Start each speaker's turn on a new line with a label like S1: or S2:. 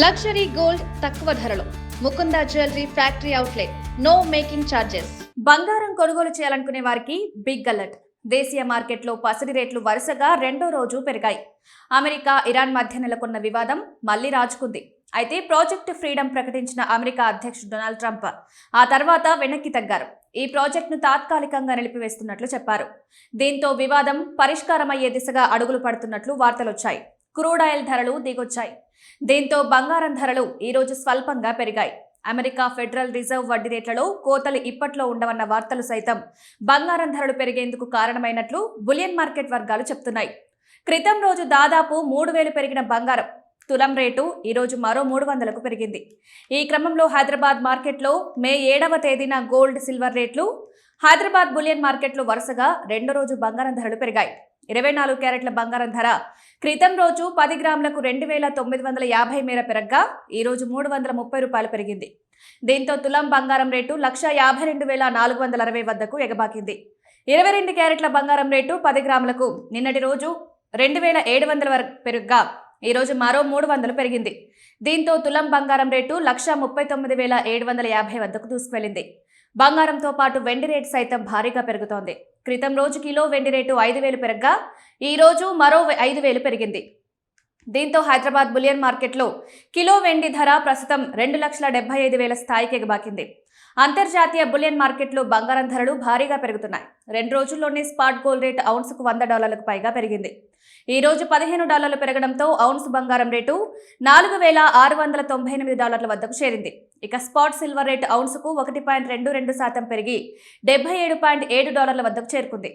S1: Luxury gold తక్కువ ధరలో Mukunda jewellery factory outlet. No making charges. బంగారం కొనుగోలు చేయాలనుకునే వారికి బిగ్ అలర్ట్. దేశీయ మార్కెట్లో పసిడి రేట్లు వరుసగా రెండో రోజు పెరిగాయి. అమెరికా ఇరాన్ మధ్య నెలకొన్న వివాదం మళ్లీ రాజుకుంది. అయితే ప్రాజెక్టు ఫ్రీడమ్ ప్రకటించిన అమెరికా అధ్యక్షుడు డొనాల్డ్ ట్రంప్ ఆ తర్వాత వెనక్కి తగ్గారు. ఈ ప్రాజెక్టును తాత్కాలికంగా నిలిపివేస్తున్నట్లు చెప్పారు. దీంతో వివాదం పరిష్కారమయ్యే దిశగా అడుగులు పడుతున్నట్లు వార్తలొచ్చాయి. క్రూడ్ ఆయిల్ ధరలు దిగొచ్చాయి. దీంతో బంగారం ధరలు ఈ రోజు స్వల్పంగా పెరిగాయి. అమెరికా ఫెడరల్ రిజర్వ్ వడ్డీ రేట్లలో కోతలు ఇప్పట్లో ఉండవన్న వార్తలు సైతం బంగారం ధరలు పెరిగేందుకు కారణమైనట్లు బులియన్ మార్కెట్ వర్గాలు చెప్తున్నాయి. క్రితం రోజు దాదాపు 3,000 పెరిగిన బంగారం తులం రేటు ఈ రోజు మరో 300కు పెరిగింది. ఈ క్రమంలో హైదరాబాద్ మార్కెట్లో మే 7వ తేదీన గోల్డ్, సిల్వర్ రేట్లు హైదరాబాద్ బులియన్ మార్కెట్లో వరుసగా రెండో రోజు బంగారం ధరలు పెరిగాయి. 24 క్యారెట్ల బంగారం ధర క్రితం రోజు 10 గ్రాములకు 2,950 మేర పెరగ్గా ఈ రోజు 330 రూపాయలు పెరిగింది. దీంతో తులం బంగారం రేటు 1,52,460 వద్దకు ఎగబాకింది. 22 క్యారెట్ల బంగారం రేటు 10 గ్రాములకు నిన్నటి రోజు 2,700 వరకు పెరుగ్గా ఈ రోజు మరో 300 పెరిగింది. దీంతో తులం బంగారం రేటు 1,39,750 వద్దకు దూసుకువెళ్లింది. బంగారంతో పాటు వెండి రేటు సైతం భారీగా పెరుగుతోంది. క్రితం రోజు కిలో వెండి రేటు 5,000 పెరగ్గా ఈ రోజు మరో 5,000 పెరిగింది. దీంతో హైదరాబాద్ బులియన్ మార్కెట్లో కిలో వెండి ధర ప్రస్తుతం 2,75,000 స్థాయికి ఎగబాకింది. అంతర్జాతీయ బులియన్ మార్కెట్లో బంగారం ధరలు భారీగా పెరుగుతున్నాయి. 2 రోజుల్లోనే స్పాట్ గోల్డ్ రేటు ఔన్సుకు $100కు పైగా పెరిగింది. ఈ రోజు $15 పెరగడంతో ఔన్స్ బంగారం రేటు $4,698 వద్దకు చేరింది. ఇక స్పాట్ సిల్వర్ రేటు ఔన్సుకు 1.22% పెరిగి $77.7 వద్దకు చేరుకుంది.